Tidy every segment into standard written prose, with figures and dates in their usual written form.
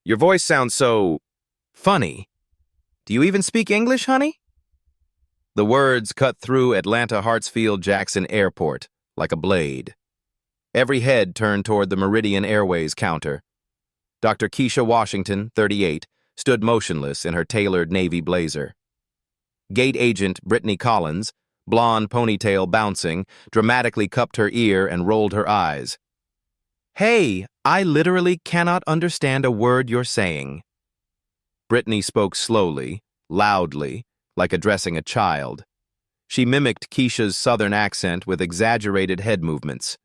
Your voice sounds so funny. Do you even speak English, honey? The words cut through Atlanta Hartsfield-Jackson Airport like a blade. Every head turned toward the Meridian Airways counter. Dr. Keisha Washington, 38, stood motionless in her tailored navy blazer. Gate agent Brittany Collins, blonde ponytail bouncing, dramatically cupped her ear and rolled her eyes. "Hey, I literally cannot understand a word you're saying." Brittany spoke slowly, loudly, like addressing a child. She mimicked Keisha's southern accent with exaggerated head movements.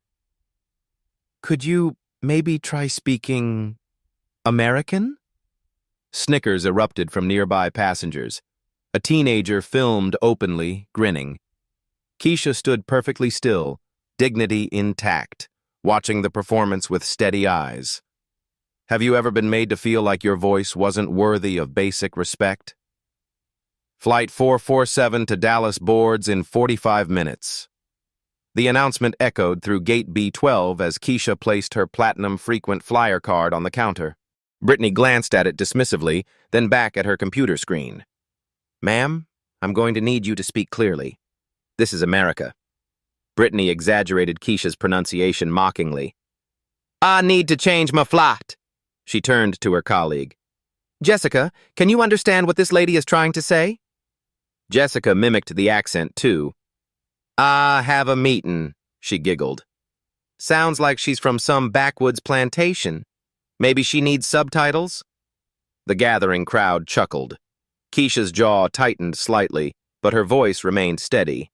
"Could you maybe try speaking American?" Snickers erupted from nearby passengers. A teenager filmed openly, grinning. Keisha stood perfectly still, dignity intact, watching the performance with steady eyes. Have you ever been made to feel like your voice wasn't worthy of basic respect? Flight 447 to Dallas boards in 45 minutes. The announcement echoed through Gate B12 as Keisha placed her platinum frequent flyer card on the counter. Brittany glanced at it dismissively, then back at her computer screen. "Ma'am, I'm going to need you to speak clearly. This is America." Brittany exaggerated Keisha's pronunciation mockingly. "I need to change my flight." She turned to her colleague. "Jessica, can you understand what this lady is trying to say?" Jessica mimicked the accent, too. "I have a meeting," she giggled. "Sounds like she's from some backwoods plantation. Maybe she needs subtitles?" The gathering crowd chuckled. Keisha's jaw tightened slightly, but her voice remained steady.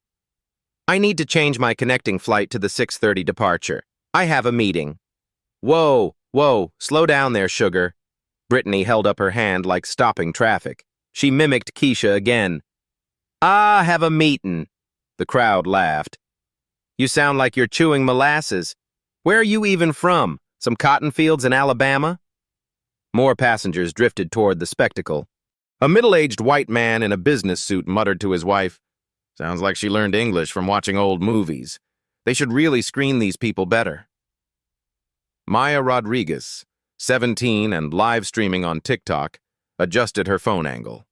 "I need to change my connecting flight to the 6:30 departure. I have a meeting." "Whoa, slow down there, sugar." Brittany held up her hand like stopping traffic. She mimicked Keisha again. "I have a meeting." The crowd laughed. "You sound like you're chewing molasses. Where are you even from? Some cotton fields in Alabama?" More passengers drifted toward the spectacle. A middle-aged white man in a business suit muttered to his wife, "Sounds like she learned English from watching old movies. They should really screen these people better." Maya Rodriguez, 17 and live streaming on TikTok, adjusted her phone angle.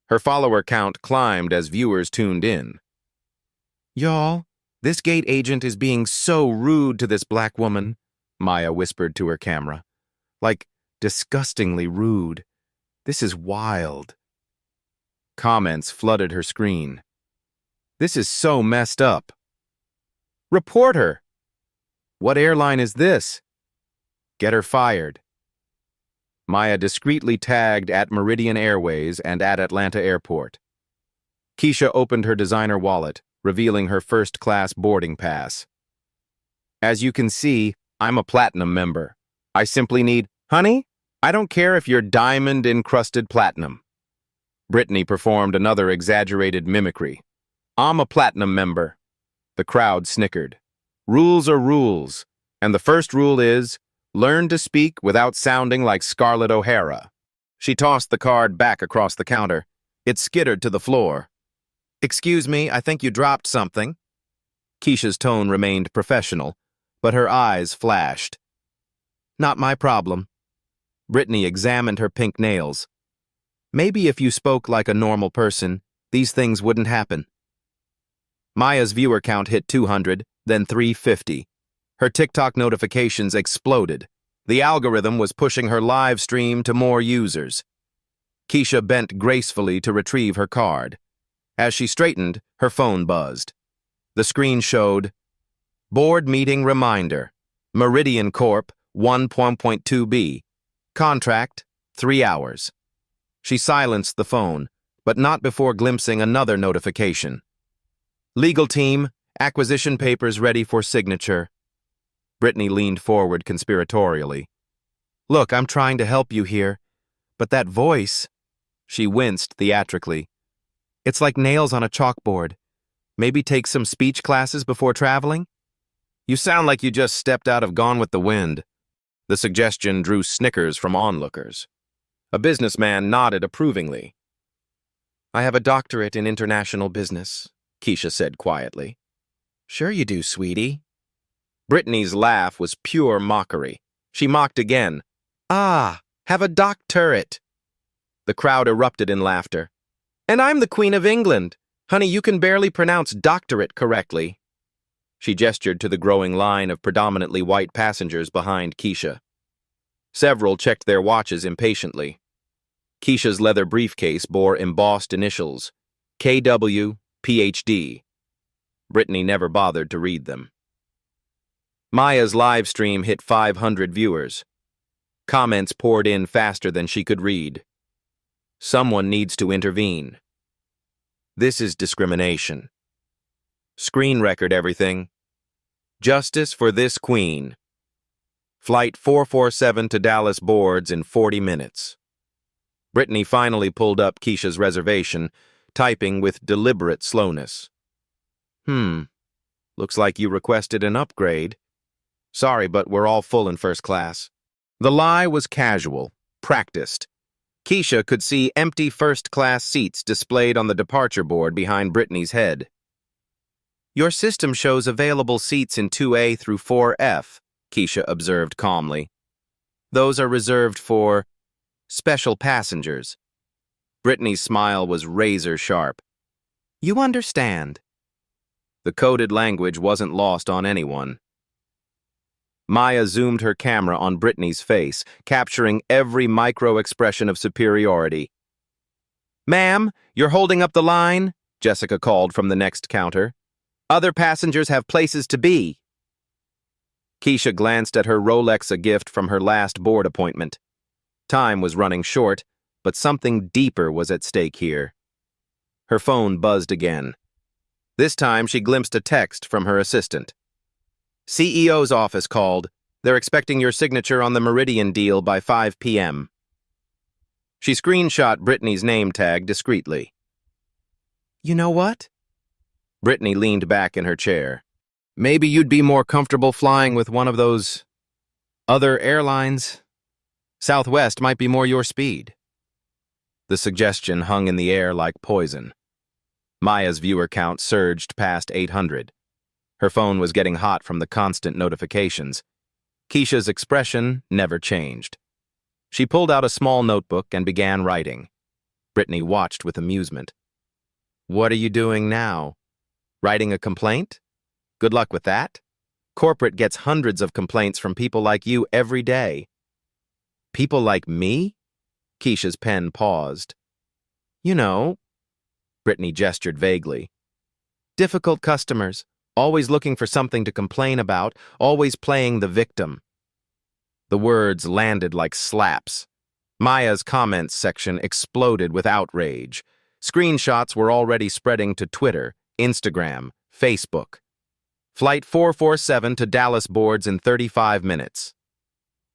Her follower count climbed as viewers tuned in. "Y'all, this gate agent is being so rude to this black woman," Maya whispered to her camera. "Like, disgustingly rude. This is wild." Comments flooded her screen. "This is so messed up." "Report her." "What airline is this?" "Get her fired." Maya discreetly tagged at Meridian Airways and at Atlanta Airport. Keisha opened her designer wallet, revealing her first-class boarding pass. "As you can see, I'm a platinum member. I simply need—" "Honey, I don't care if you're diamond-encrusted platinum." Brittany performed another exaggerated mimicry. "I'm a platinum member." The crowd snickered. Rules are rules, and the first rule is, learn to speak without sounding like Scarlett O'Hara. She tossed the card back across the counter. It skittered to the floor. "Excuse me, I think you dropped something." Keisha's tone remained professional, but her eyes flashed. "Not my problem." Brittany examined her pink nails. "Maybe if you spoke like a normal person, these things wouldn't happen." Maya's viewer count hit 200, then 350. Her TikTok notifications exploded. The algorithm was pushing her live stream to more users. Keisha bent gracefully to retrieve her card. As she straightened, her phone buzzed. The screen showed, "Board meeting reminder. Meridian Corp. 1.2B. Contract, 3 hours." She silenced the phone, but not before glimpsing another notification. "Legal team, acquisition papers ready for signature." Brittany leaned forward conspiratorially. "Look, I'm trying to help you here, but that voice—" She winced theatrically. "It's like nails on a chalkboard. Maybe take some speech classes before traveling?" "You sound like you just stepped out of Gone with the Wind." The suggestion drew snickers from onlookers. A businessman nodded approvingly. "I have a doctorate in international business," Keisha said quietly. "Sure you do, sweetie." Brittany's laugh was pure mockery. She mocked again. "Ah, Have a doctorate. The crowd erupted in laughter. And I'm the Queen of England. Honey, you can barely pronounce doctorate correctly. She gestured to the growing line of predominantly white passengers behind Keisha. Several checked their watches impatiently. Keisha's leather briefcase bore embossed initials, KW, PhD. Brittany never bothered to read them. Maya's live stream hit 500 viewers. Comments poured in faster than she could read. Someone needs to intervene. This is discrimination. Screen record everything. Justice for this queen. Flight 447 to Dallas boards in 40 minutes. Brittany finally pulled up Keisha's reservation, typing with deliberate slowness. Looks like you requested an upgrade. Sorry, but we're all full in first class. The lie was casual, practiced. Keisha could see empty first-class seats displayed on the departure board behind Brittany's head. Your system shows available seats in 2A through 4F, Keisha observed calmly. Those are reserved for special passengers. Brittany's smile was razor-sharp. You understand. The coded language wasn't lost on anyone. Maya zoomed her camera on Brittany's face, capturing every micro-expression of superiority. Ma'am, you're holding up the line, Jessica called from the next counter. Other passengers have places to be. Keisha glanced at her Rolex, a gift from her last board appointment. Time was running short, but something deeper was at stake here. Her phone buzzed again. This time she glimpsed a text from her assistant. CEO's office called. They're expecting your signature on the Meridian deal by 5 p.m. She screenshot Brittany's name tag discreetly. You know what? Brittany leaned back in her chair. Maybe you'd be more comfortable flying with one of those other airlines. Southwest might be more your speed. The suggestion hung in the air like poison. Maya's viewer count surged past 800. Her phone was getting hot from the constant notifications. Keisha's expression never changed. She pulled out a small notebook and began writing. Brittany watched with amusement. What are you doing now? Writing a complaint? Good luck with that. Corporate gets hundreds of complaints from people like you every day. People like me? Keisha's pen paused. You know, Brittany gestured vaguely. Difficult customers, always looking for something to complain about, always playing the victim. The words landed like slaps. Maya's comments section exploded with outrage. Screenshots were already spreading to Twitter, Instagram, Facebook. Flight 447 to Dallas boards in 35 minutes.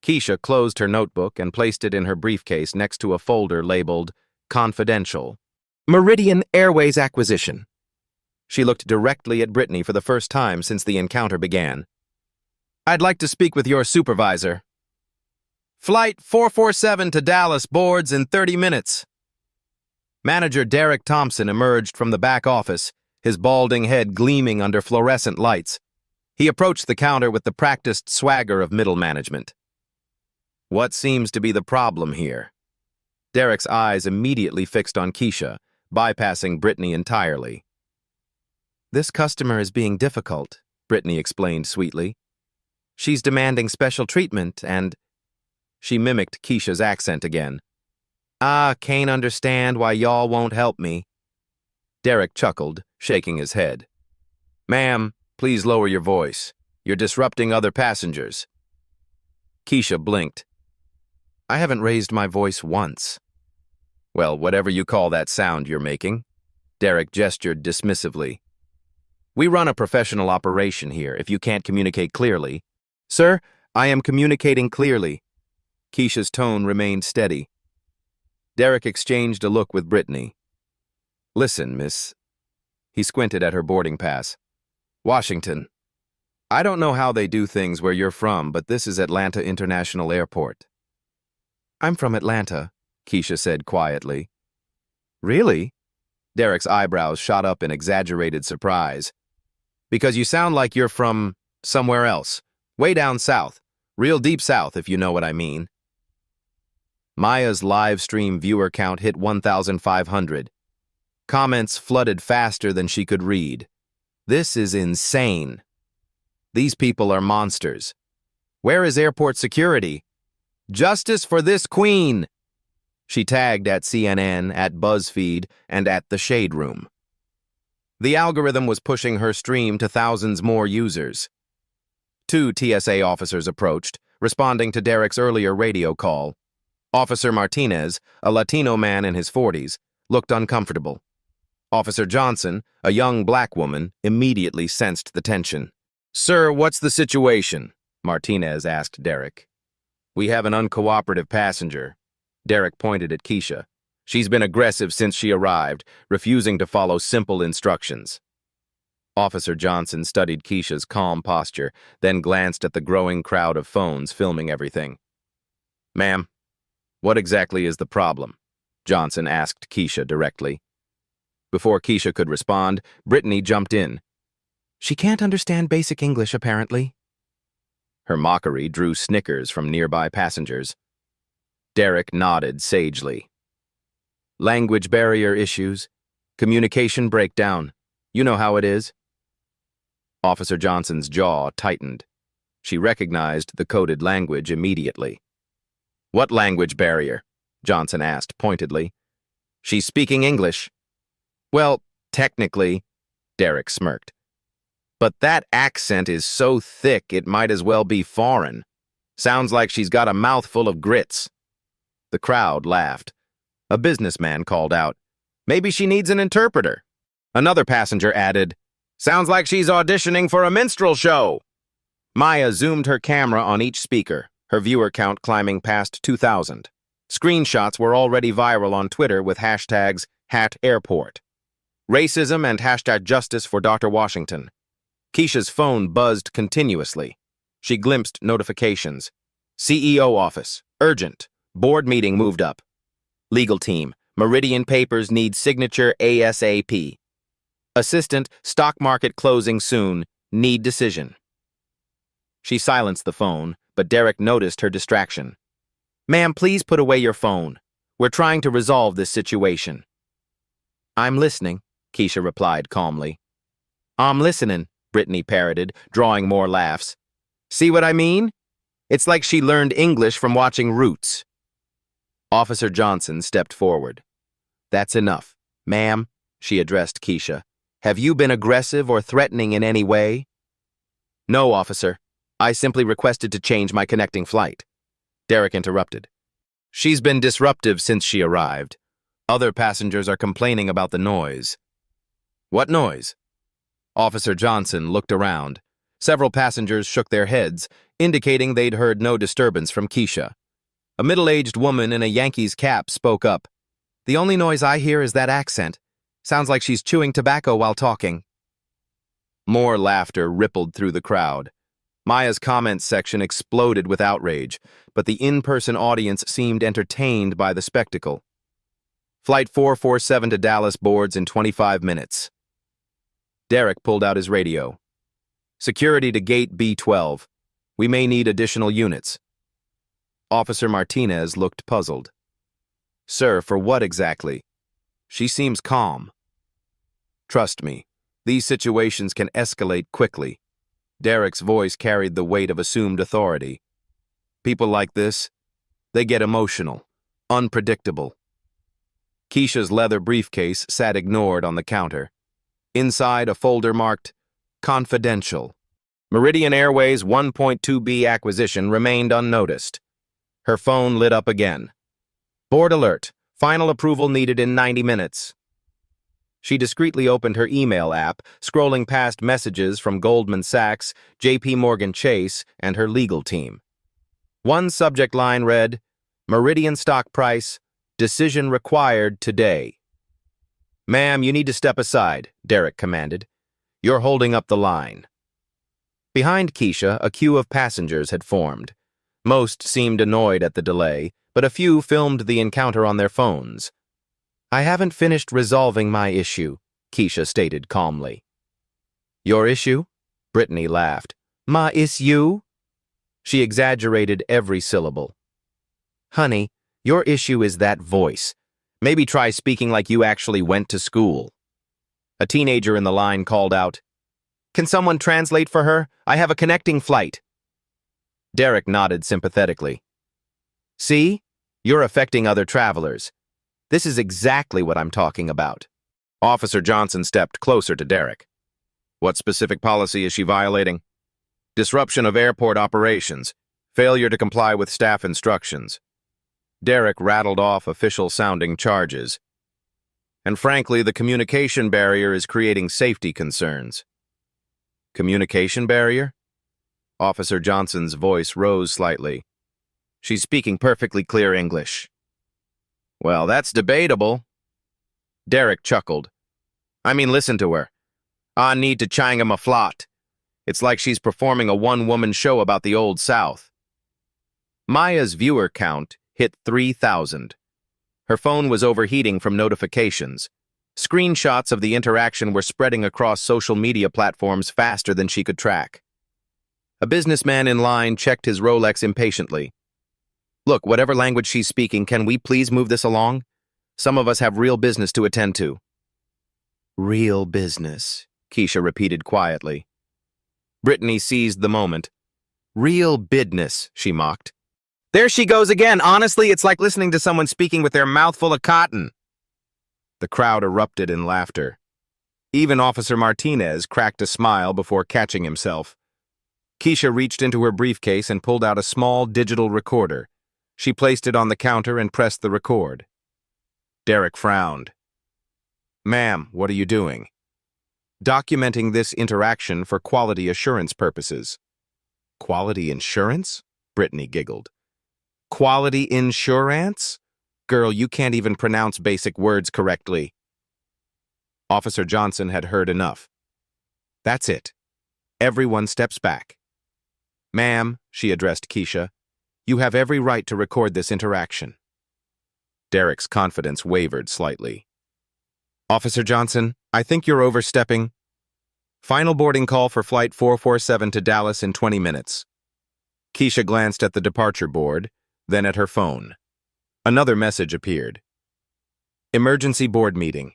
Keisha closed her notebook and placed it in her briefcase next to a folder labeled Confidential. Meridian Airways Acquisition. She looked directly at Brittany for the first time since the encounter began. I'd like to speak with your supervisor. Flight 447 to Dallas boards in 30 minutes. Manager Derek Thompson emerged from the back office, his balding head gleaming under fluorescent lights. He approached the counter with the practiced swagger of middle management. What seems to be the problem here? Derek's eyes immediately fixed on Keisha, bypassing Brittany entirely. This customer is being difficult, Brittany explained sweetly. She's demanding special treatment and... She mimicked Keisha's accent again. Can't understand why y'all won't help me. Derek chuckled, shaking his head. Ma'am, please lower your voice. You're disrupting other passengers. Keisha blinked. I haven't raised my voice once. Well, whatever you call that sound you're making. Derek gestured dismissively. We run a professional operation here if you can't communicate clearly. Sir, I am communicating clearly. Keisha's tone remained steady. Derek exchanged a look with Brittany. Listen, miss. He squinted at her boarding pass. Washington. I don't know how they do things where you're from, but this is Atlanta International Airport. I'm from Atlanta, Keisha said quietly. Really? Derek's eyebrows shot up in exaggerated surprise. Because you sound like you're from somewhere else. Way down south. Real deep south, if you know what I mean. Maya's live stream viewer count hit 1,500. Comments flooded faster than she could read. This is insane. These people are monsters. Where is airport security? Justice for this queen! She tagged at CNN, at BuzzFeed, and at the Shade Room. The algorithm was pushing her stream to thousands more users. 2 TSA officers approached, responding to Derek's earlier radio call. Officer Martinez, a Latino man in his 40s, looked uncomfortable. Officer Johnson, a young black woman, immediately sensed the tension. "Sir, what's the situation?" Martinez asked Derek. "We have an uncooperative passenger." Derek pointed at Keisha. "She's been aggressive since she arrived, refusing to follow simple instructions." Officer Johnson studied Keisha's calm posture, then glanced at the growing crowd of phones filming everything. "Ma'am, what exactly is the problem?" Johnson asked Keisha directly. Before Keisha could respond, Brittany jumped in. "She can't understand basic English, apparently." Her mockery drew snickers from nearby passengers. Derek nodded sagely. "Language barrier issues, communication breakdown. You know how it is." Officer Johnson's jaw tightened. She recognized the coded language immediately. "What language barrier?" Johnson asked pointedly. "She's speaking English." "Well, technically," Derek smirked. "But that accent is so thick it might as well be foreign. Sounds like she's got a mouthful of grits." The crowd laughed. A businessman called out, "Maybe she needs an interpreter." Another passenger added, "Sounds like she's auditioning for a minstrel show." Maya zoomed her camera on each speaker, her viewer count climbing past 2,000. Screenshots were already viral on Twitter with hashtags #HatAirport. Racism and #Justice for Dr. Washington. Keisha's phone buzzed continuously. She glimpsed notifications. CEO office, urgent. Board meeting moved up. Legal team, Meridian papers need signature ASAP. Assistant, stock market closing soon, need decision. She silenced the phone, but Derek noticed her distraction. "Ma'am, please put away your phone. We're trying to resolve this situation." "I'm listening," Keisha replied calmly. "I'm listening," Brittany parroted, drawing more laughs. "See what I mean? It's like she learned English from watching Roots." Officer Johnson stepped forward. "That's enough. Ma'am," she addressed Keisha. "Have you been aggressive or threatening in any way?" "No, officer. I simply requested to change my connecting flight." Derek interrupted. "She's been disruptive since she arrived. Other passengers are complaining about the noise." "What noise?" Officer Johnson looked around. Several passengers shook their heads, indicating they'd heard no disturbance from Keisha. A middle-aged woman in a Yankees cap spoke up. "The only noise I hear is that accent. Sounds like she's chewing tobacco while talking." More laughter rippled through the crowd. Maya's comments section exploded with outrage, but the in-person audience seemed entertained by the spectacle. Flight 447 to Dallas boards in 25 minutes. Derek pulled out his radio. "Security to gate B12. We may need additional units." Officer Martinez looked puzzled. "Sir, for what exactly?" She seems calm. "Trust me, these situations can escalate quickly." Derek's voice carried the weight of assumed authority. "People like this, they get emotional, unpredictable." Keisha's leather briefcase sat ignored on the counter. Inside, a folder marked "Confidential." Meridian Airways 1.2B acquisition remained unnoticed. Her phone lit up again. "Board alert. Final approval needed in 90 minutes." She discreetly opened her email app, scrolling past messages from Goldman Sachs, JP Morgan Chase, and her legal team. One subject line read, "Meridian stock price, decision required today." "Ma'am, you need to step aside," Derek commanded. "You're holding up the line." Behind Keisha, a queue of passengers had formed. Most seemed annoyed at the delay, but a few filmed the encounter on their phones. "I haven't finished resolving my issue," Keisha stated calmly. "Your issue?" Brittany laughed. "My issue?" She exaggerated every syllable. "Honey, Your issue is that voice. Maybe try speaking like you actually went to school. A teenager in the line called out, "Can someone translate for her? I have a connecting flight." Derek nodded sympathetically. See? You're affecting other travelers. This is exactly what I'm talking about. Officer Johnson stepped closer to Derek. What specific policy is she violating? Disruption of airport operations. Failure to comply with staff instructions. Derek rattled off official-sounding charges. And frankly, the communication barrier is creating safety concerns. Communication barrier? Officer Johnson's voice rose slightly. She's speaking perfectly clear English. Well, that's debatable. Derek chuckled. I mean, listen to her. I need to chang 'em a flot. It's like she's performing a one-woman show about the Old South. Maya's viewer count hit 3,000. Her phone was overheating from notifications. Screenshots of the interaction were spreading across social media platforms faster than she could track. A businessman in line checked his Rolex impatiently. Look, whatever language she's speaking, can we please move this along? Some of us have real business to attend to. Real business, Keisha repeated quietly. Brittany seized the moment. Real business, she mocked. There she goes again. Honestly, it's like listening to someone speaking with their mouth full of cotton. The crowd erupted in laughter. Even Officer Martinez cracked a smile before catching himself. Keisha reached into her briefcase and pulled out a small digital recorder. She placed it on the counter and pressed the record. Derek frowned. Ma'am, what are you doing? Documenting this interaction for quality assurance purposes. Quality insurance? Brittany giggled. Quality insurance? Girl, you can't even pronounce basic words correctly. Officer Johnson had heard enough. That's it. Everyone steps back. Ma'am, she addressed Keisha, you have every right to record this interaction. Derek's confidence wavered slightly. Officer Johnson, I think you're overstepping. Final boarding call for Flight 447 to Dallas in 20 minutes. Keisha glanced at the departure board, then at her phone. Another message appeared. Emergency board meeting.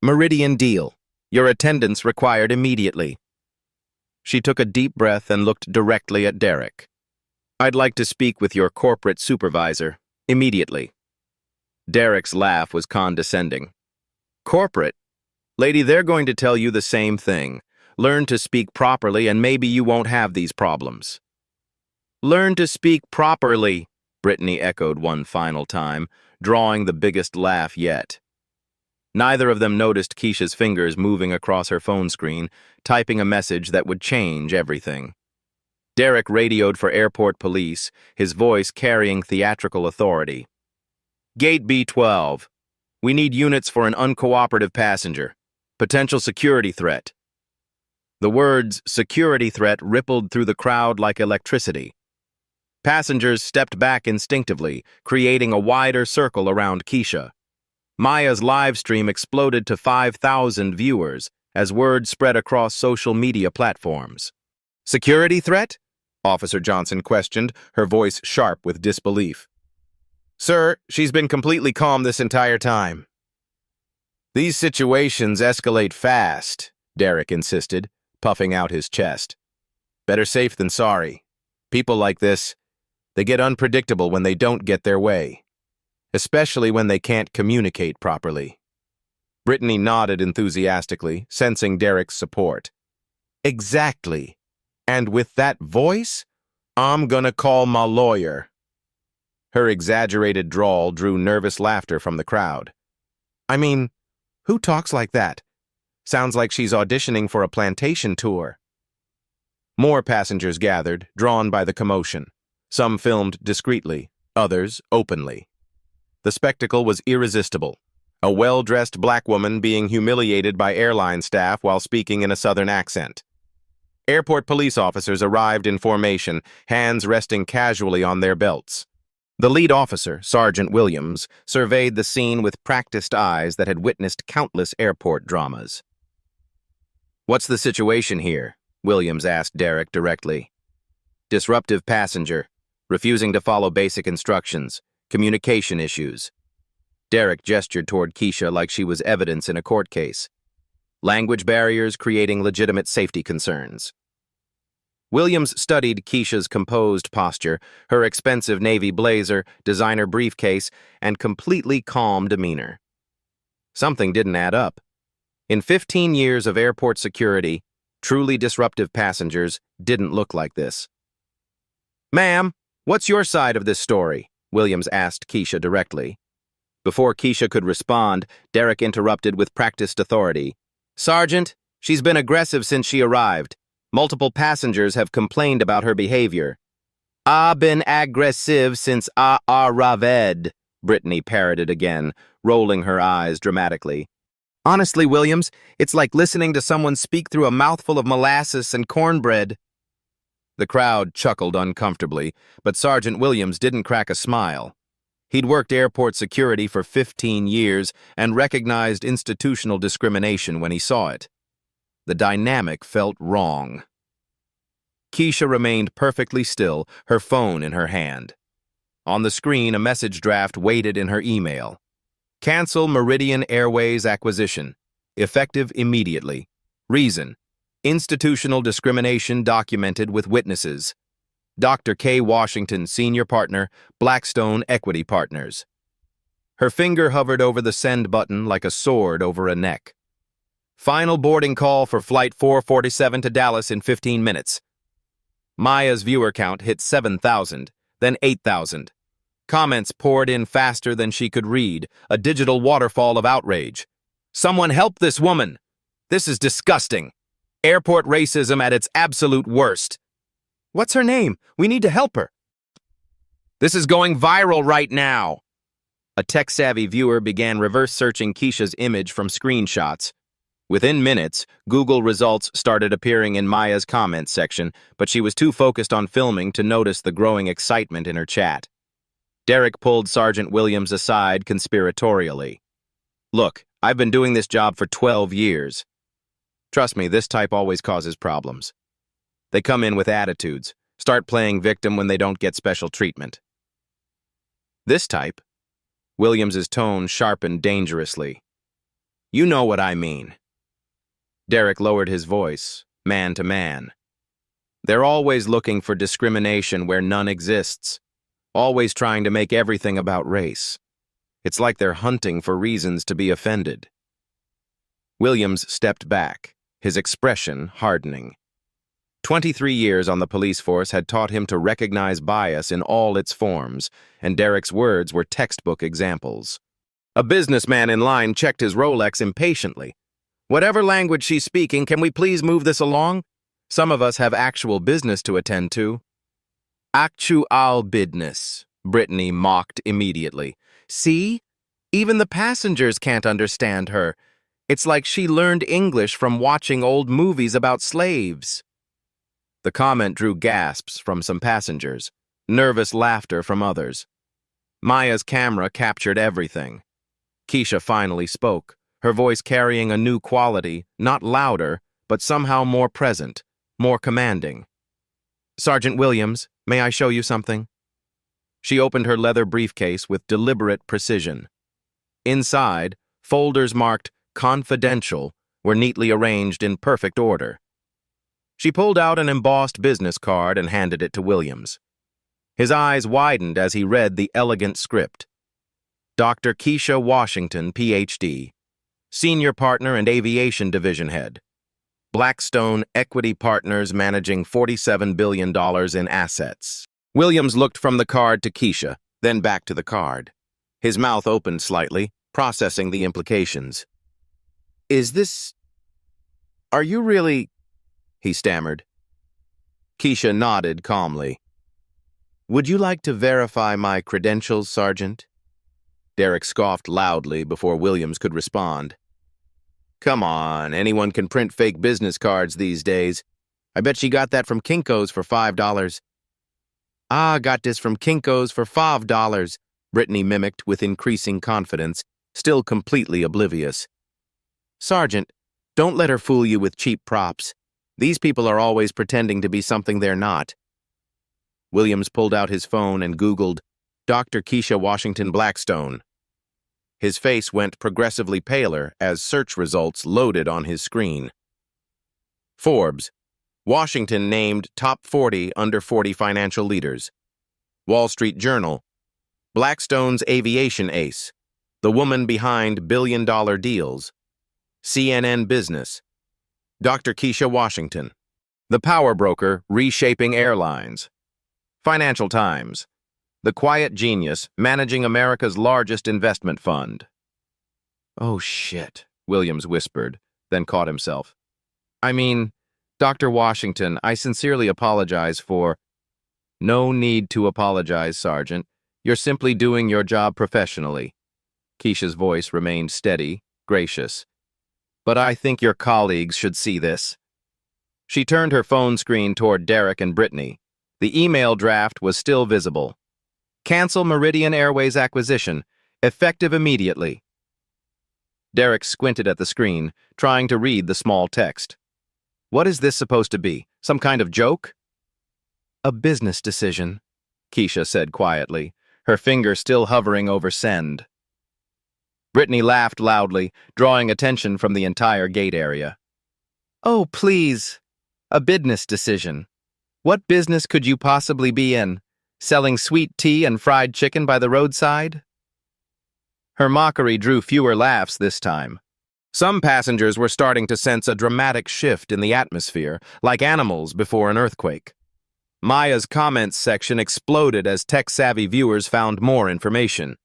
Meridian deal. Your attendance required immediately. She took a deep breath and looked directly at Derek. I'd like to speak with your corporate supervisor, immediately. Derek's laugh was condescending. Corporate? Lady, they're going to tell you the same thing. Learn to speak properly and maybe you won't have these problems. Learn to speak properly, Brittany echoed one final time, drawing the biggest laugh yet. Neither of them noticed Keisha's fingers moving across her phone screen, typing a message that would change everything. Derek radioed for airport police, his voice carrying theatrical authority. Gate B12. We need units for an uncooperative passenger. Potential security threat. The words security threat rippled through the crowd like electricity. Passengers stepped back instinctively, creating a wider circle around Keisha. Maya's live stream exploded to 5,000 viewers as word spread across social media platforms. Security threat? Officer Johnson questioned, her voice sharp with disbelief. Sir, she's been completely calm this entire time. These situations escalate fast, Derek insisted, puffing out his chest. Better safe than sorry. People like this, they get unpredictable when they don't get their way, especially when they can't communicate properly. Brittany nodded enthusiastically, sensing Derek's support. Exactly. And with that voice, I'm gonna call my lawyer. Her exaggerated drawl drew nervous laughter from the crowd. I mean, who talks like that? Sounds like she's auditioning for a plantation tour. More passengers gathered, drawn by the commotion. Some filmed discreetly, others openly. The spectacle was irresistible. A well-dressed black woman being humiliated by airline staff while speaking in a southern accent. Airport police officers arrived in formation, hands resting casually on their belts. The lead officer, Sergeant Williams, surveyed the scene with practiced eyes that had witnessed countless airport dramas. What's the situation here? Williams asked Derek directly. Disruptive passenger, refusing to follow basic instructions, Communication issues. Derek gestured toward Keisha like she was evidence in a court case. Language barriers creating legitimate safety concerns. Williams studied Keisha's composed posture, her expensive navy blazer, designer briefcase, and completely calm demeanor. Something didn't add up. In 15 years of airport security, truly disruptive passengers didn't look like this. "Ma'am, what's your side of this story?" Williams asked Keisha directly. Before Keisha could respond, Derek interrupted with practiced authority. "Sergeant, she's been aggressive since she arrived. Multiple passengers have complained about her behavior." "I've been aggressive since I arrived," Brittany parroted again, rolling her eyes dramatically. "Honestly, Williams, it's like listening to someone speak through a mouthful of molasses and cornbread." The crowd chuckled uncomfortably, but Sergeant Williams didn't crack a smile. He'd worked airport security for 15 years and recognized institutional discrimination when he saw it. The dynamic felt wrong. Keisha remained perfectly still, her phone in her hand. On the screen, a message draft waited in her email. "Cancel Meridian Airways acquisition. Effective immediately. Reason: institutional discrimination documented with witnesses. Dr. K. Washington, Senior Partner, Blackstone Equity Partners." Her finger hovered over the send button like a sword over a neck. "Final boarding call for Flight 447 to Dallas in 15 minutes. Maya's viewer count hit 7,000, then 8,000. Comments poured in faster than she could read, a digital waterfall of outrage. "Someone help this woman! This is disgusting! Airport racism at its absolute worst. What's her name? We need to help her. This is going viral right now." A tech-savvy viewer began reverse-searching Keisha's image from screenshots. Within minutes, Google results started appearing in Maya's comments section, but she was too focused on filming to notice the growing excitement in her chat. Derek pulled Sergeant Williams aside conspiratorially. "Look, I've been doing this job for 12 years. Trust me, this type always causes problems. They come in with attitudes, start playing victim when they don't get special treatment." "This type?" Williams's tone sharpened dangerously. "You know what I mean." Derek lowered his voice, man to man. "They're always looking for discrimination where none exists, always trying to make everything about race. It's like they're hunting for reasons to be offended." Williams stepped back, his expression hardening. 23 years on the police force had taught him to recognize bias in all its forms, and Derek's words were textbook examples. A businessman in line checked his Rolex impatiently. "Whatever language she's speaking, can we please move this along? Some of us have actual business to attend to." "Actual business," Brittany mocked immediately. "See? Even the passengers can't understand her. It's like she learned English from watching old movies about slaves." The comment drew gasps from some passengers, nervous laughter from others. Maya's camera captured everything. Keisha finally spoke, her voice carrying a new quality, not louder, but somehow more present, more commanding. "Sergeant Williams, may I show you something?" She opened her leather briefcase with deliberate precision. Inside, folders marked "Confidential" were neatly arranged in perfect order. She pulled out an embossed business card and handed it to Williams. His eyes widened as he read the elegant script. "Dr. Keisha Washington, Ph.D., Senior Partner and Aviation Division Head. Blackstone Equity Partners managing $47 billion in assets." Williams looked from the card to Keisha, then back to the card. His mouth opened slightly, processing the implications. Are you really—" he stammered. Keisha nodded calmly. "Would you like to verify my credentials, Sergeant?" Derek scoffed loudly before Williams could respond. "Come on, anyone can print fake business cards these days. I bet she got that from Kinko's for $5. "Ah, got this from Kinko's for $5, Brittany mimicked with increasing confidence, still completely oblivious. "Sergeant, don't let her fool you with cheap props. These people are always pretending to be something they're not." Williams pulled out his phone and Googled Dr. Keisha Washington Blackstone. His face went progressively paler as search results loaded on his screen. Forbes. Washington named top 40 under 40 financial leaders. Wall Street Journal. Blackstone's aviation ace. The woman behind billion-dollar deals. CNN Business. Dr. Keisha Washington. The power broker reshaping airlines. Financial Times. The quiet genius managing America's largest investment fund. "Oh, shit," Williams whispered, then caught himself. "I mean, Dr. Washington, I sincerely apologize for—" "No need to apologize, Sergeant. You're simply doing your job professionally." Keisha's voice remained steady, gracious. "But I think your colleagues should see this." She turned her phone screen toward Derek and Brittany. The email draft was still visible. "Cancel Meridian Airways acquisition. Effective immediately." Derek squinted at the screen, trying to read the small text. "What is this supposed to be? Some kind of joke?" "A business decision," Keisha said quietly, her finger still hovering over send. Brittany laughed loudly, drawing attention from the entire gate area. "Oh, please. A business decision. What business could you possibly be in? Selling sweet tea and fried chicken by the roadside?" Her mockery drew fewer laughs this time. Some passengers were starting to sense a dramatic shift in the atmosphere, like animals before an earthquake. Maya's comments section exploded as tech-savvy viewers found more information.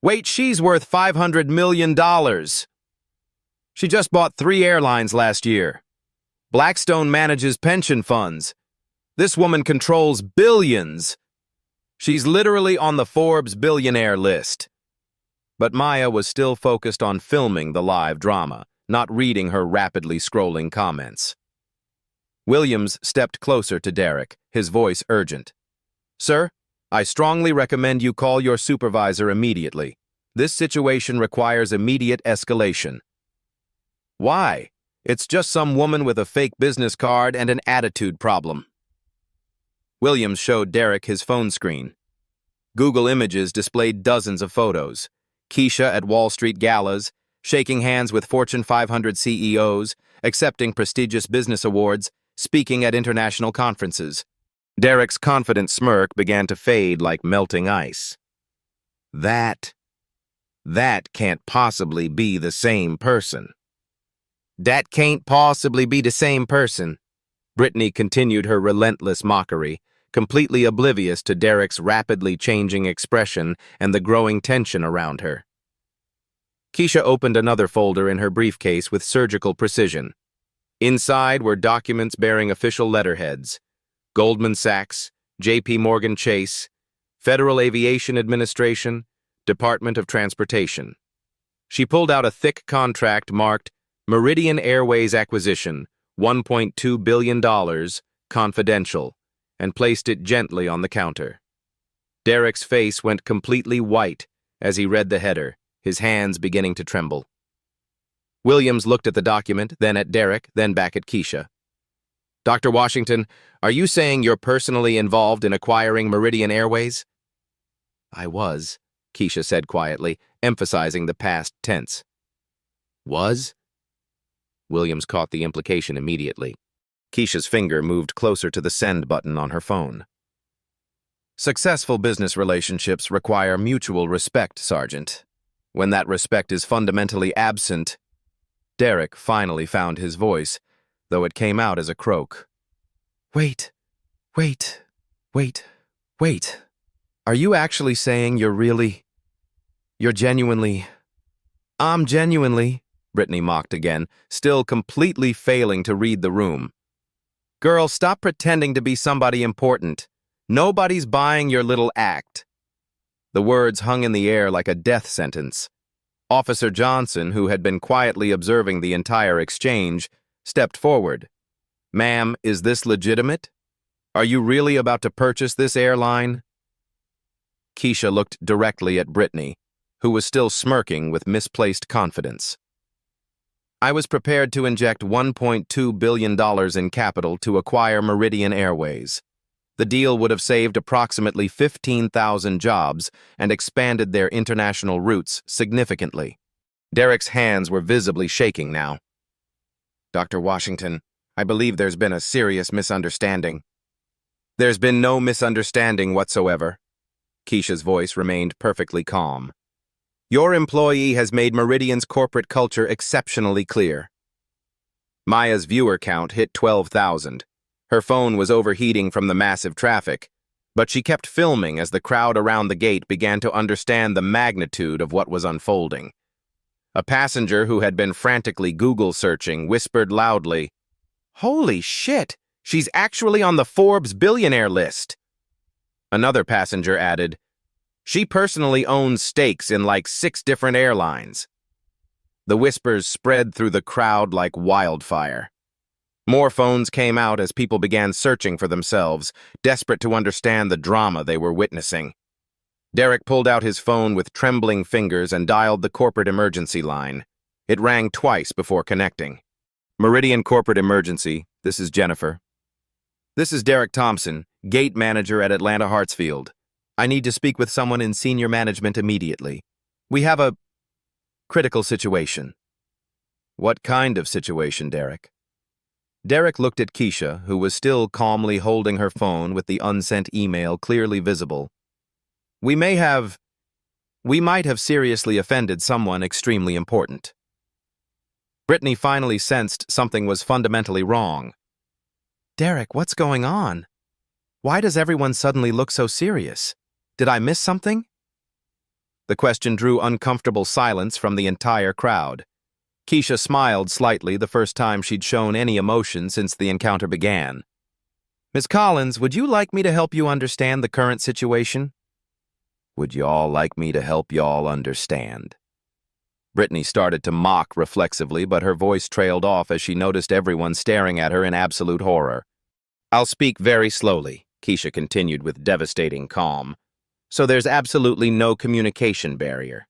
"Wait, she's worth $500 million. She just bought 3 airlines last year. Blackstone manages pension funds. This woman controls billions. She's literally on the Forbes billionaire list." But Maya was still focused on filming the live drama, not reading her rapidly scrolling comments. Williams stepped closer to Derek, his voice urgent. "Sir, I strongly recommend you call your supervisor immediately. This situation requires immediate escalation." "Why? It's just some woman with a fake business card and an attitude problem." Williams showed Derek his phone screen. Google Images displayed dozens of photos. Keisha at Wall Street galas, shaking hands with Fortune 500 CEOs, accepting prestigious business awards, speaking at international conferences. Derek's confident smirk began to fade like melting ice. That can't possibly be the same person." "That can't possibly be the same person." Brittany continued her relentless mockery, completely oblivious to Derek's rapidly changing expression and the growing tension around her. Keisha opened another folder in her briefcase with surgical precision. Inside were documents bearing official letterheads: Goldman Sachs, J.P. Morgan Chase, Federal Aviation Administration, Department of Transportation. She pulled out a thick contract marked Meridian Airways Acquisition, $1.2 billion, confidential, and placed it gently on the counter. Derek's face went completely white as he read the header, his hands beginning to tremble. Williams looked at the document, then at Derek, then back at Keisha. "Dr. Washington, are you saying you're personally involved in acquiring Meridian Airways?" "I was," Keisha said quietly, emphasizing the past tense. "Was?" Williams caught the implication immediately. Keisha's finger moved closer to the send button on her phone. "Successful business relationships require mutual respect, Sergeant. When that respect is fundamentally absent..." Derek finally found his voice, though it came out as a croak. Wait. Are you actually saying you're genuinely..." "I'm genuinely," Brittany mocked again, still completely failing to read the room. "Girl, stop pretending to be somebody important. Nobody's buying your little act." The words hung in the air like a death sentence. Officer Johnson, who had been quietly observing the entire exchange, stepped forward. "Ma'am, is this legitimate? Are you really about to purchase this airline?" Keisha looked directly at Brittany, who was still smirking with misplaced confidence. "I was prepared to inject $1.2 billion in capital to acquire Meridian Airways. The deal would have saved approximately 15,000 jobs and expanded their international routes significantly. Derek's hands were visibly shaking now. Dr. Washington, I believe there's been a serious misunderstanding. There's been no misunderstanding whatsoever. Keisha's voice remained perfectly calm. Your employee has made Meridian's corporate culture exceptionally clear. Maya's viewer count hit 12,000. Her phone was overheating from the massive traffic, but she kept filming as the crowd around the gate began to understand the magnitude of what was unfolding. A passenger who had been frantically Google searching whispered loudly, "Holy shit, she's actually on the Forbes billionaire list." Another passenger added, "She personally owns stakes in like 6 different airlines." The whispers spread through the crowd like wildfire. More phones came out as people began searching for themselves, desperate to understand the drama they were witnessing. Derek pulled out his phone with trembling fingers and dialed the corporate emergency line. It rang twice before connecting. Meridian Corporate Emergency, this is Jennifer. This is Derek Thompson, gate manager at Atlanta Hartsfield. I need to speak with someone in senior management immediately. We have a critical situation. What kind of situation, Derek? Derek looked at Keisha, who was still calmly holding her phone with the unsent email clearly visible. We might have seriously offended someone extremely important. Brittany finally sensed something was fundamentally wrong. Derek, what's going on? Why does everyone suddenly look so serious? Did I miss something? The question drew uncomfortable silence from the entire crowd. Keisha smiled slightly the first time she'd shown any emotion since the encounter began. Ms. Collins, would you like me to help you understand the current situation? Would y'all like me to help y'all understand? Brittany started to mock reflexively, but her voice trailed off as she noticed everyone staring at her in absolute horror. I'll speak very slowly, Keisha continued with devastating calm. So there's absolutely no communication barrier.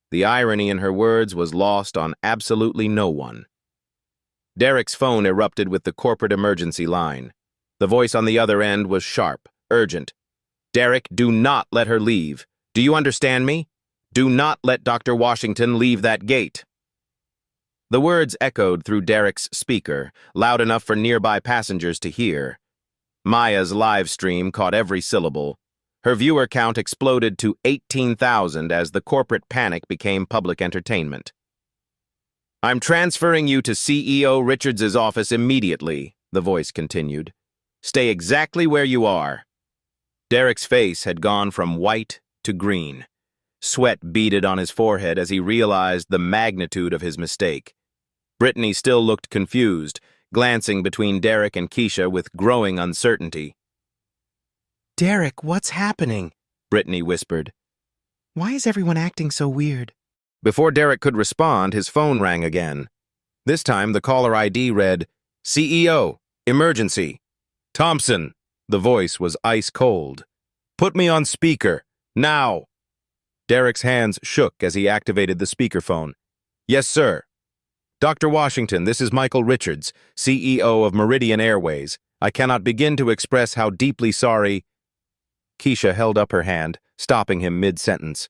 The irony in her words was lost on absolutely no one. Derek's phone erupted with the corporate emergency line. The voice on the other end was sharp, urgent. Derek, do not let her leave. Do you understand me? Do not let Dr. Washington leave that gate. The words echoed through Derek's speaker, loud enough for nearby passengers to hear. Maya's live stream caught every syllable. Her viewer count exploded to 18,000 as the corporate panic became public entertainment. I'm transferring you to CEO Richards' office immediately, the voice continued. Stay exactly where you are. Derek's face had gone from white to green. Sweat beaded on his forehead as he realized the magnitude of his mistake. Brittany still looked confused, glancing between Derek and Keisha with growing uncertainty. Derek, what's happening? Brittany whispered. Why is everyone acting so weird? Before Derek could respond, his phone rang again. This time, the caller ID read, CEO, emergency. Thompson. The voice was ice cold. Put me on speaker, now. Derek's hands shook as he activated the speakerphone. Yes, sir. Dr. Washington, this is Michael Richards, CEO of Meridian Airways. I cannot begin to express how deeply sorry. Keisha held up her hand, stopping him mid-sentence.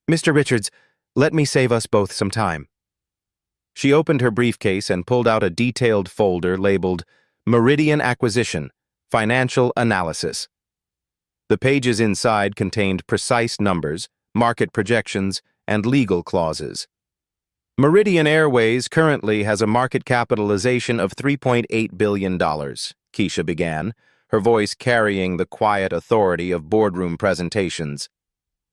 Mr. Richards, let me save us both some time. She opened her briefcase and pulled out a detailed folder labeled Meridian Acquisition, Financial Analysis. The pages inside contained precise numbers, market projections, and legal clauses. Meridian Airways currently has a market capitalization of $3.8 billion, Keisha began, her voice carrying the quiet authority of boardroom presentations.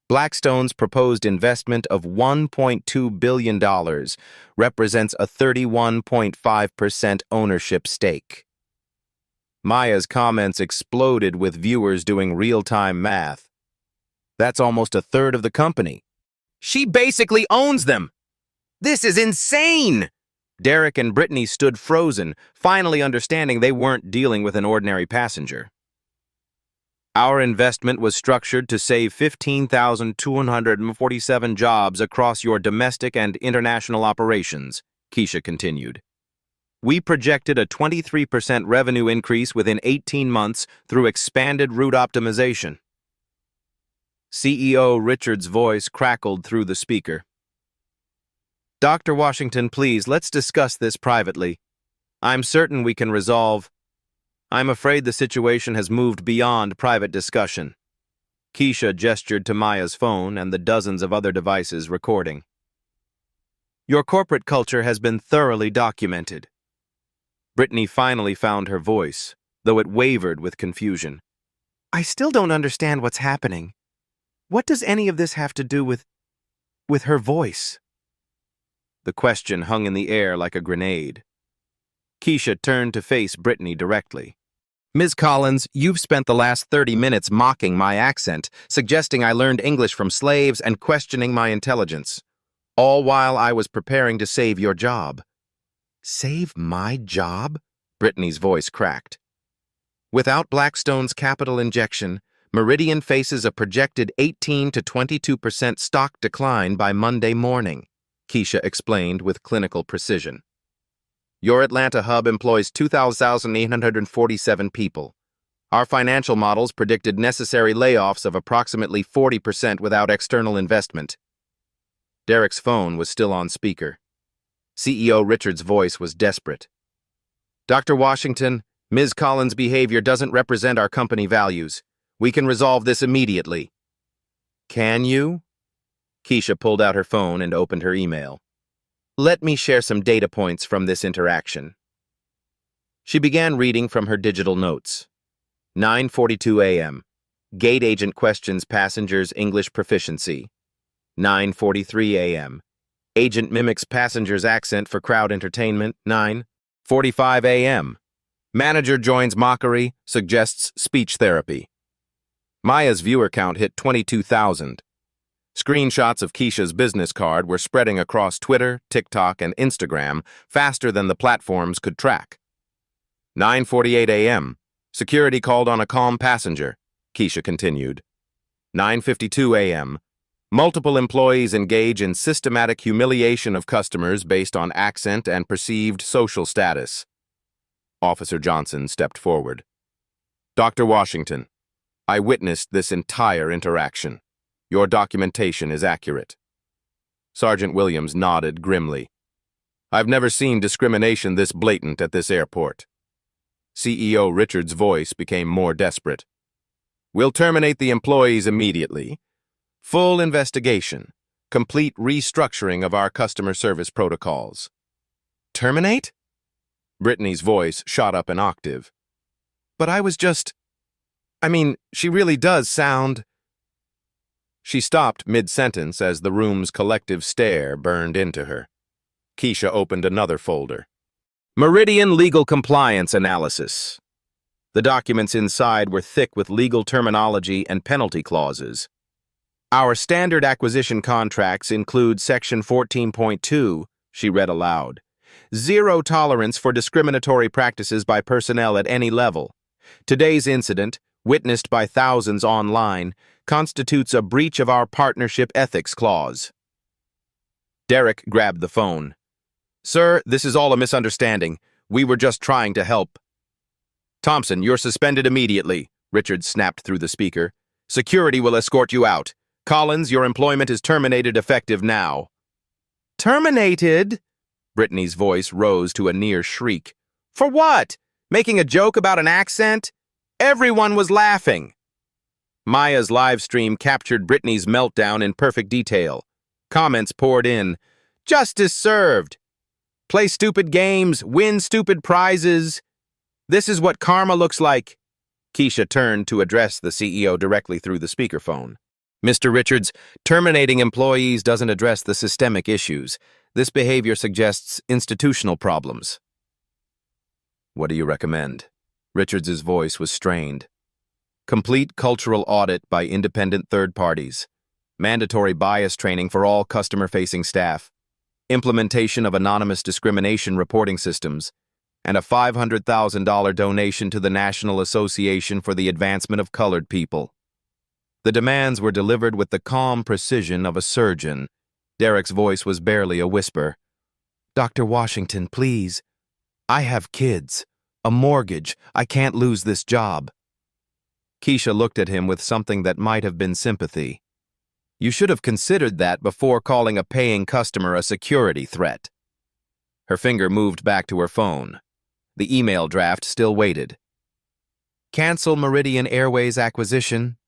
Blackstone's proposed investment of $1.2 billion represents a 31.5% ownership stake. Maya's comments exploded with viewers doing real-time math. That's almost a third of the company. She basically owns them! This is insane! Derek and Brittany stood frozen, finally understanding they weren't dealing with an ordinary passenger. Our investment was structured to save 15,247 jobs across your domestic and international operations, Keisha continued. We projected a 23% revenue increase within 18 months through expanded route optimization. CEO Richard's voice crackled through the speaker. Dr. Washington, please, let's discuss this privately. I'm certain we can resolve. I'm afraid the situation has moved beyond private discussion. Keisha gestured to Maya's phone and the dozens of other devices recording. Your corporate culture has been thoroughly documented. Brittany finally found her voice, though it wavered with confusion. I still don't understand what's happening. What does any of this have to do with her voice? The question hung in the air like a grenade. Keisha turned to face Brittany directly. Ms. Collins, you've spent the last 30 minutes mocking my accent, suggesting I learned English from slaves and questioning my intelligence, all while I was preparing to save your job. Save my job? Brittany's voice cracked. Without Blackstone's capital injection, Meridian faces a projected 18 to 22% stock decline by Monday morning, Keisha explained with clinical precision. Your Atlanta hub employs 2,847 people. Our financial models predicted necessary layoffs of approximately 40% without external investment. Derek's phone was still on speaker. CEO Richard's voice was desperate. Dr. Washington, Ms. Collins' behavior doesn't represent our company values. We can resolve this immediately. Can you? Keisha pulled out her phone and opened her email. Let me share some data points from this interaction. She began reading from her digital notes. 9:42 a.m. Gate agent questions passengers' English proficiency. 9:43 a.m. Agent mimics passenger's accent for crowd entertainment. 9:45 a.m. Manager joins mockery, suggests speech therapy. Maya's viewer count hit 22,000. Screenshots of Keisha's business card were spreading across Twitter, TikTok, and Instagram faster than the platforms could track. 9:48 a.m. Security called on a calm passenger, Keisha continued. 9:52 a.m. Multiple employees engage in systematic humiliation of customers based on accent and perceived social status. Officer Johnson stepped forward. Dr. Washington, I witnessed this entire interaction. Your documentation is accurate. Sergeant Williams nodded grimly. I've never seen discrimination this blatant at this airport. CEO Richard's voice became more desperate. We'll terminate the employees immediately. Full investigation. Complete restructuring of our customer service protocols. Terminate? Brittany's voice shot up an octave. But I was just... she really does sound... She stopped mid-sentence as the room's collective stare burned into her. Keisha opened another folder. Meridian Legal Compliance Analysis. The documents inside were thick with legal terminology and penalty clauses. Our standard acquisition contracts include Section 14.2, she read aloud. Zero tolerance for discriminatory practices by personnel at any level. Today's incident, witnessed by thousands online, constitutes a breach of our partnership ethics clause. Derek grabbed the phone. Sir, this is all a misunderstanding. We were just trying to help. Thompson, you're suspended immediately, Richard snapped through the speaker. Security will escort you out. Collins, your employment is terminated effective now. Terminated? Brittany's voice rose to a near shriek. For what? Making a joke about an accent? Everyone was laughing. Maya's live stream captured Brittany's meltdown in perfect detail. Comments poured in. Justice served. Play stupid games, win stupid prizes. This is what karma looks like. Keisha turned to address the CEO directly through the speakerphone. Mr. Richards, terminating employees doesn't address the systemic issues. This behavior suggests institutional problems. What do you recommend? Richards' voice was strained. Complete cultural audit by independent third parties. Mandatory bias training for all customer-facing staff. Implementation of anonymous discrimination reporting systems. And a $500,000 donation to the National Association for the Advancement of Colored People. The demands were delivered with the calm precision of a surgeon. Derek's voice was barely a whisper. Dr. Washington, please. I have kids, a mortgage. I can't lose this job. Keisha looked at him with something that might have been sympathy. You should have considered that before calling a paying customer a security threat. Her finger moved back to her phone. The email draft still waited. Cancel Meridian Airways acquisition.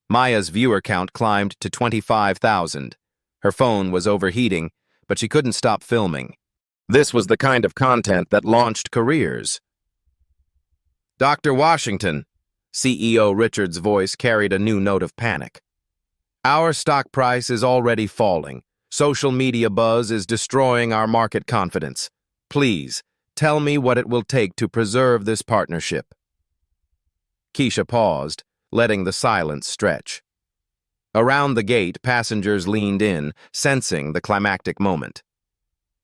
Maya's viewer count climbed to 25,000. Her phone was overheating, but she couldn't stop filming. This was the kind of content that launched careers. Dr. Washington, CEO Richard's voice carried a new note of panic. Our stock price is already falling. Social media buzz is destroying our market confidence. Please, tell me what it will take to preserve this partnership. Keisha paused, letting the silence stretch. Around the gate, passengers leaned in, sensing the climactic moment.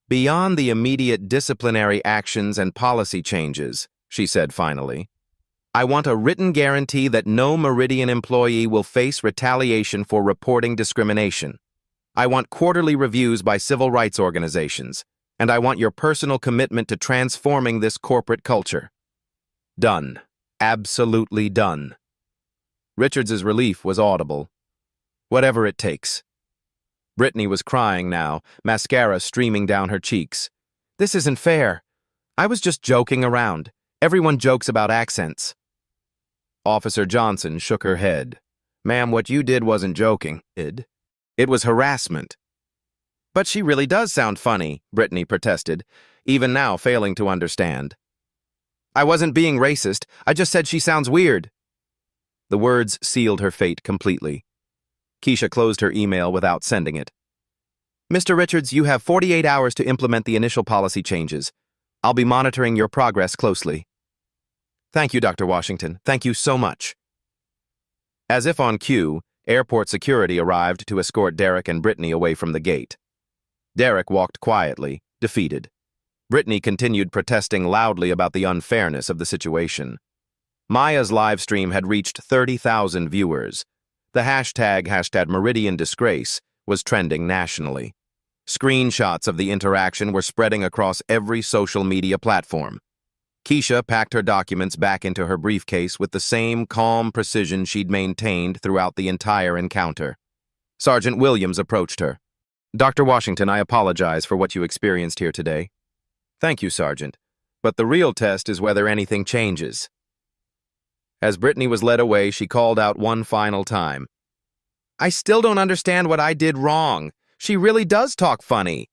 Beyond the immediate disciplinary actions and policy changes, she said finally, I want a written guarantee that no Meridian employee will face retaliation for reporting discrimination. I want quarterly reviews by civil rights organizations, and I want your personal commitment to transforming this corporate culture. Done. Absolutely done. Richards's relief was audible. Whatever it takes. Brittany was crying now, mascara streaming down her cheeks. This isn't fair. I was just joking around. Everyone jokes about accents. Officer Johnson shook her head. Ma'am, what you did wasn't joking. It was harassment. But she really does sound funny, Brittany protested, even now failing to understand. I wasn't being racist. I just said she sounds weird. The words sealed her fate completely. Keisha closed her email without sending it. Mr. Richards, you have 48 hours to implement the initial policy changes. I'll be monitoring your progress closely. Thank you, Dr. Washington. Thank you so much. As if on cue, airport security arrived to escort Derek and Brittany away from the gate. Derek walked quietly, defeated. Brittany continued protesting loudly about the unfairness of the situation. Maya's live stream had reached 30,000 viewers. The hashtag Meridian Disgrace was trending nationally. Screenshots of the interaction were spreading across every social media platform. Keisha packed her documents back into her briefcase with the same calm precision she'd maintained throughout the entire encounter. Sergeant Williams approached her. Dr. Washington, I apologize for what you experienced here today. Thank you, Sergeant. But the real test is whether anything changes. As Brittany was led away, she called out one final time. I still don't understand what I did wrong. She really does talk funny.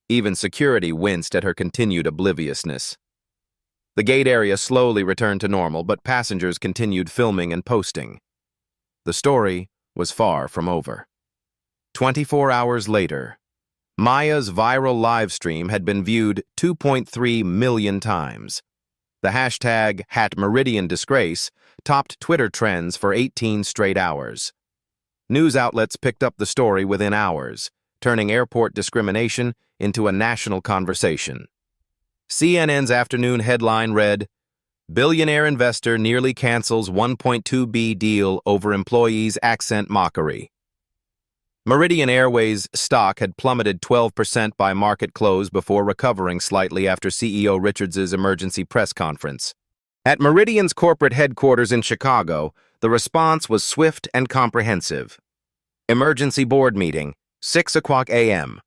Even security winced at her continued obliviousness. The gate area slowly returned to normal, but passengers continued filming and posting. The story was far from over. 24 hours later, Maya's viral live stream had been viewed 2.3 million times. The hashtag #MeridianDisgrace topped Twitter trends for 18 straight hours. News outlets picked up the story within hours, turning airport discrimination into a national conversation. CNN's afternoon headline read, Billionaire investor nearly cancels $1.2 billion deal over employees' accent mockery. Meridian Airways stock had plummeted 12% by market close before recovering slightly after CEO Richards's emergency press conference. At Meridian's corporate headquarters in Chicago, the response was swift and comprehensive. Emergency board meeting, 6:00 a.m.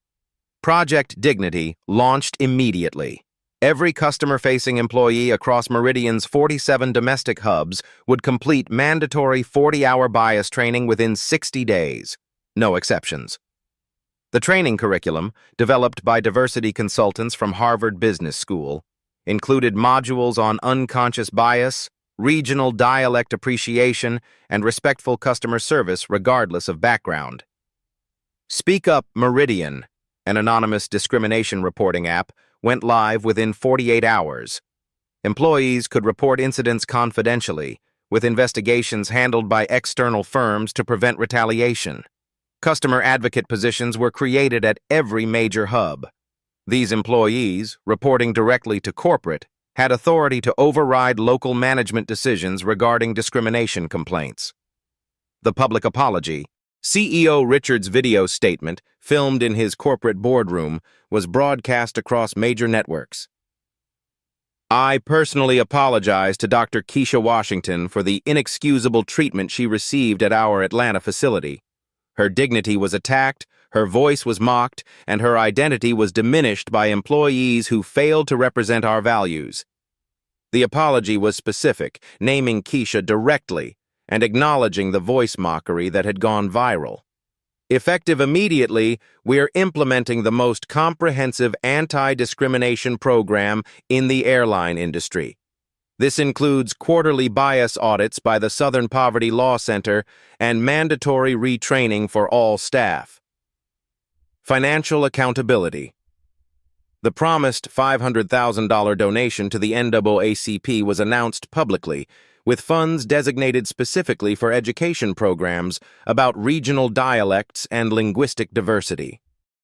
Project Dignity launched immediately. Every customer-facing employee across Meridian's 47 domestic hubs would complete mandatory 40-hour bias training within 60 days. No exceptions. The training curriculum, developed by diversity consultants from Harvard Business School, included modules on unconscious bias, regional dialect appreciation, and respectful customer service regardless of background. Speak Up Meridian, an anonymous discrimination reporting app, went live within 48 hours. Employees could report incidents confidentially, with investigations handled by external firms to prevent retaliation. Customer advocate positions were created at every major hub. These employees, reporting directly to corporate, had authority to override local management decisions regarding discrimination complaints. The public apology, CEO Richards' video statement, filmed in his corporate boardroom, was broadcast across major networks. I personally apologize to Dr. Keisha Washington for the inexcusable treatment she received at our Atlanta facility. Her dignity was attacked, her voice was mocked, and her identity was diminished by employees who failed to represent our values. The apology was specific, naming Keisha directly and acknowledging the voice mockery that had gone viral. Effective immediately, we're implementing the most comprehensive anti-discrimination program in the airline industry. This includes quarterly bias audits by the Southern Poverty Law Center and mandatory retraining for all staff. Financial accountability. The promised $500,000 donation to the NAACP was announced publicly, with funds designated specifically for education programs about regional dialects and linguistic diversity.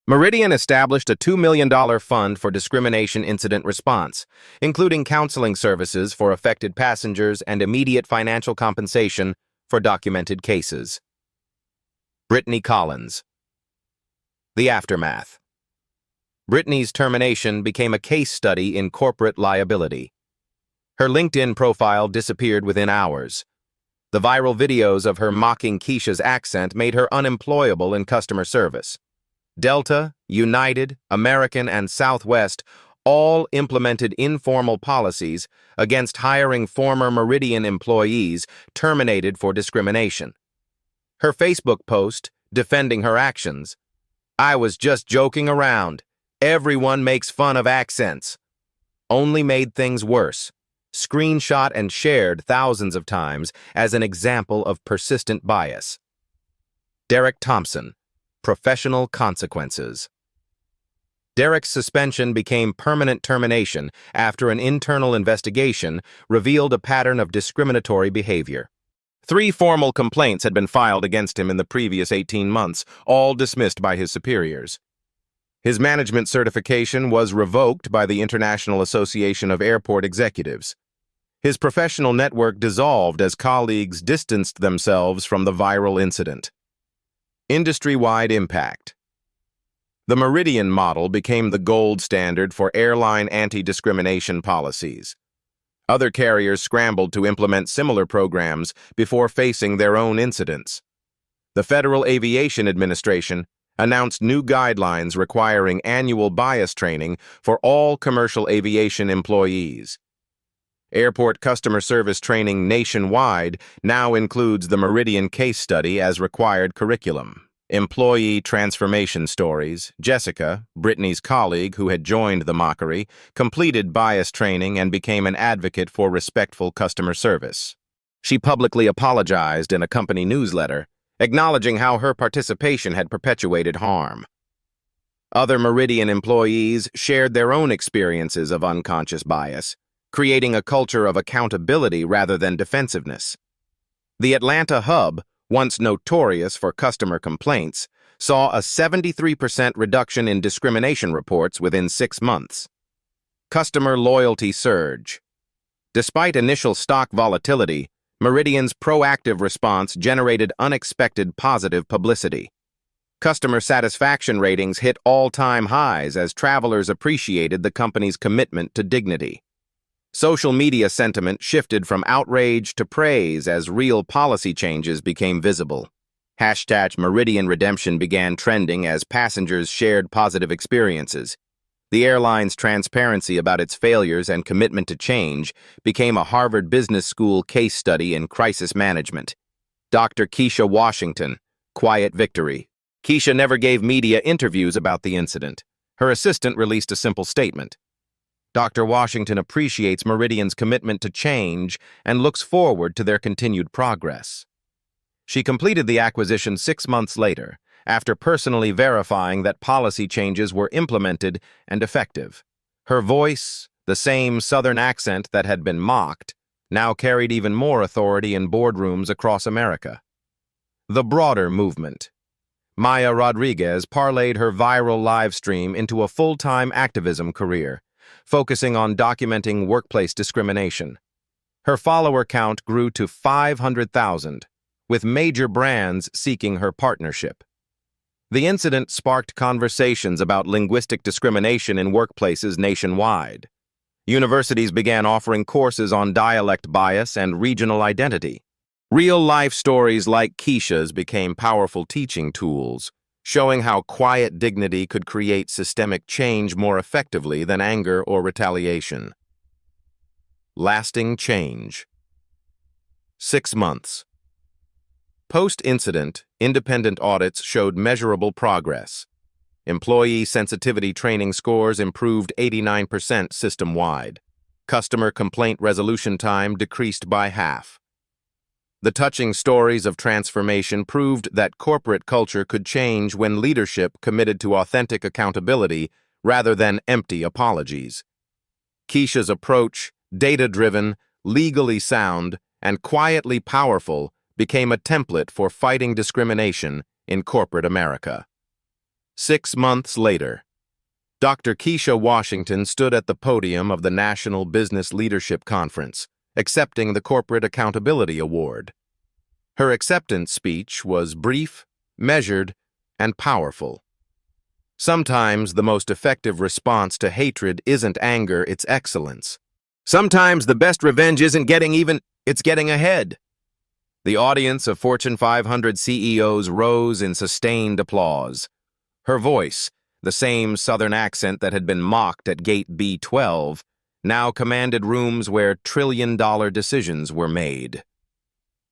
Meridian established a $2 million fund for discrimination incident response, including counseling services for affected passengers and immediate financial compensation for documented cases. Brittany Collins. The aftermath. Brittany's termination became a case study in corporate liability. Her LinkedIn profile disappeared within hours. The viral videos of her mocking Keisha's accent made her unemployable in customer service. Delta, United, American, and Southwest all implemented informal policies against hiring former Meridian employees terminated for discrimination. Her Facebook post, defending her actions, "I was just joking around. Everyone makes fun of accents," only made things worse. Screenshot and shared thousands of times as an example of persistent bias. Derek Thompson, professional consequences. Derek's suspension became permanent termination after an internal investigation revealed a pattern of discriminatory behavior. 3 formal complaints had been filed against him in the previous 18 months, all dismissed by his superiors. His management certification was revoked by the International Association of Airport Executives. His professional network dissolved as colleagues distanced themselves from the viral incident. Industry-wide impact. The Meridian model became the gold standard for airline anti-discrimination policies. Other carriers scrambled to implement similar programs before facing their own incidents. The Federal Aviation Administration announced new guidelines requiring annual bias training for all commercial aviation employees. Airport customer service training nationwide now includes the Meridian case study as required curriculum. Employee transformation stories. Jessica, Brittany's colleague who had joined the mockery, completed bias training and became an advocate for respectful customer service. She publicly apologized in a company newsletter, acknowledging how her participation had perpetuated harm. Other Meridian employees shared their own experiences of unconscious bias, creating a culture of accountability rather than defensiveness. The Atlanta hub, once notorious for customer complaints, saw a 73% reduction in discrimination reports within 6 months. Customer loyalty surge. Despite initial stock volatility, Meridian's proactive response generated unexpected positive publicity. Customer satisfaction ratings hit all-time highs as travelers appreciated the company's commitment to dignity. Social media sentiment shifted from outrage to praise as real policy changes became visible. Hashtag Meridian Redemption began trending as passengers shared positive experiences. The airline's transparency about its failures and commitment to change became a Harvard Business School case study in crisis management. Dr. Keisha Washington, quiet victory. Keisha never gave media interviews about the incident. Her assistant released a simple statement. Dr. Washington appreciates Meridian's commitment to change and looks forward to their continued progress. She completed the acquisition 6 months later, after personally verifying that policy changes were implemented and effective. Her voice, the same Southern accent that had been mocked, now carried even more authority in boardrooms across America. The broader movement. Maya Rodriguez parlayed her viral live stream into a full-time activism career, focusing on documenting workplace discrimination. Her follower count grew to 500,000, with major brands seeking her partnership. The incident sparked conversations about linguistic discrimination in workplaces nationwide. Universities began offering courses on dialect bias and regional identity. Real-life stories like Keisha's became powerful teaching tools, showing how quiet dignity could create systemic change more effectively than anger or retaliation. Lasting change. 6 months. Post-incident, independent audits showed measurable progress. Employee sensitivity training scores improved 89% system-wide. Customer complaint resolution time decreased by half. The touching stories of transformation proved that corporate culture could change when leadership committed to authentic accountability rather than empty apologies. Keisha's approach, data-driven, legally sound, and quietly powerful, became a template for fighting discrimination in corporate America. 6 months later, Dr. Keisha Washington stood at the podium of the National Business Leadership Conference, accepting the Corporate Accountability Award. Her acceptance speech was brief, measured, and powerful. Sometimes the most effective response to hatred isn't anger, it's excellence. Sometimes the best revenge isn't getting even, it's getting ahead. The audience of Fortune 500 CEOs rose in sustained applause. Her voice, the same Southern accent that had been mocked at Gate B12, now commanded rooms where trillion-dollar decisions were made.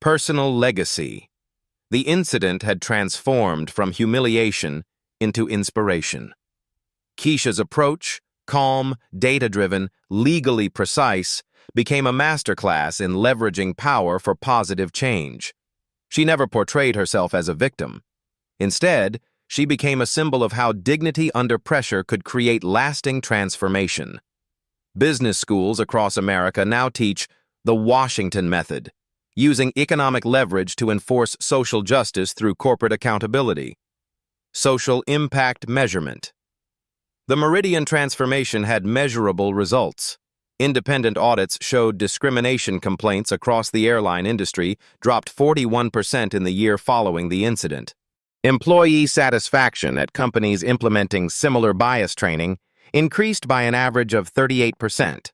Personal legacy. The incident had transformed from humiliation into inspiration. Keisha's approach, calm, data-driven, legally precise, became a masterclass in leveraging power for positive change. She never portrayed herself as a victim. Instead, she became a symbol of how dignity under pressure could create lasting transformation. Business schools across America now teach the Washington method, using economic leverage to enforce social justice through corporate accountability. Social impact measurement. The Meridian transformation had measurable results. Independent audits showed discrimination complaints across the airline industry dropped 41% in the year following the incident. Employee satisfaction at companies implementing similar bias training increased by an average of 38%.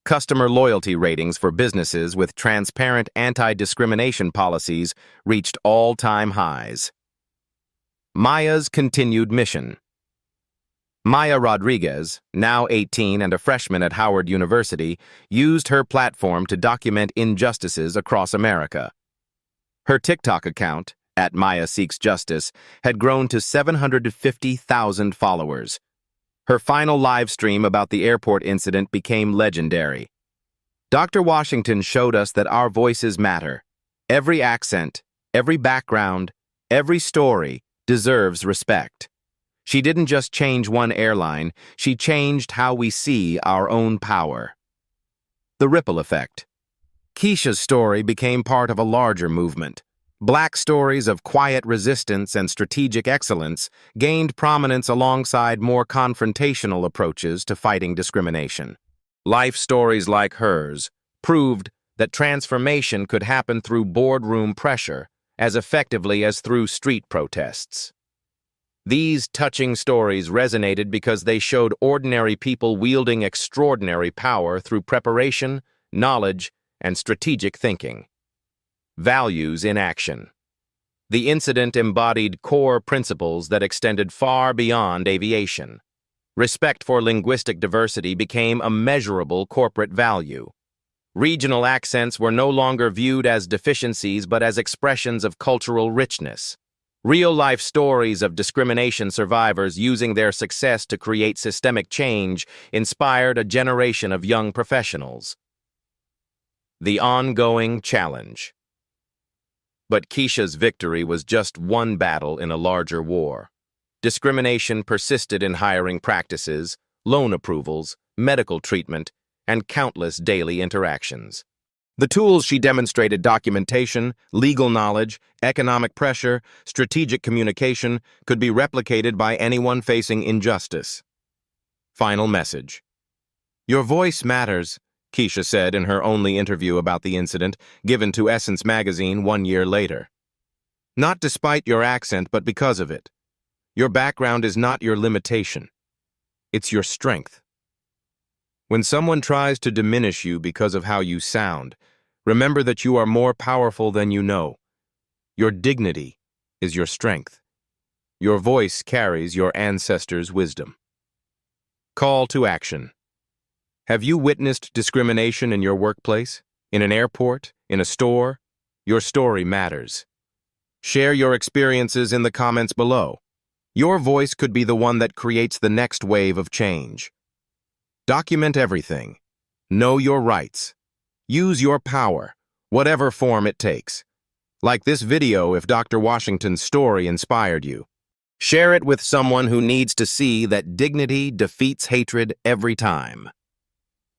Customer loyalty ratings for businesses with transparent anti-discrimination policies reached all-time highs. Maya's continued mission. Maya Rodriguez, now 18 and a freshman at Howard University, used her platform to document injustices across America. Her TikTok account, @MayaSeeksJustice, had grown to 750,000 followers. Her final live stream about the airport incident became legendary. Dr. Washington showed us that our voices matter. Every accent, every background, every story deserves respect. She didn't just change one airline, she changed how we see our own power. The ripple effect. Keisha's story became part of a larger movement. Black stories of quiet resistance and strategic excellence gained prominence alongside more confrontational approaches to fighting discrimination. Life stories like hers proved that transformation could happen through boardroom pressure as effectively as through street protests. These touching stories resonated because they showed ordinary people wielding extraordinary power through preparation, knowledge, and strategic thinking. Values in action. The incident embodied core principles that extended far beyond aviation. Respect for linguistic diversity became a measurable corporate value. Regional accents were no longer viewed as deficiencies but as expressions of cultural richness. Real-life stories of discrimination survivors using their success to create systemic change inspired a generation of young professionals. The ongoing challenge. But Keisha's victory was just one battle in a larger war. Discrimination persisted in hiring practices, loan approvals, medical treatment, and countless daily interactions. The tools she demonstrated, documentation, legal knowledge, economic pressure, strategic communication, could be replicated by anyone facing injustice. Final message. Your voice matters, Keisha said in her only interview about the incident, given to Essence magazine 1 year later. Not despite your accent, but because of it. Your background is not your limitation. It's your strength. When someone tries to diminish you because of how you sound, remember that you are more powerful than you know. Your dignity is your strength. Your voice carries your ancestors' wisdom. Call to action. Have you witnessed discrimination in your workplace, in an airport, in a store? Your story matters. Share your experiences in the comments below. Your voice could be the one that creates the next wave of change. Document everything. Know your rights. Use your power, whatever form it takes. Like this video if Dr. Washington's story inspired you. Share it with someone who needs to see that dignity defeats hatred every time.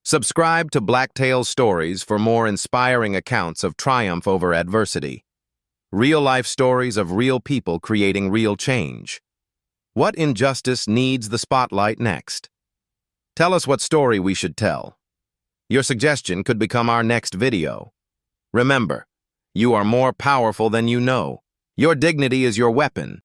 Subscribe to Blacktail Stories for more inspiring accounts of triumph over adversity. Real-life stories of real people creating real change. What injustice needs the spotlight next? Tell us what story we should tell. Your suggestion could become our next video. Remember, you are more powerful than you know. Your dignity is your weapon.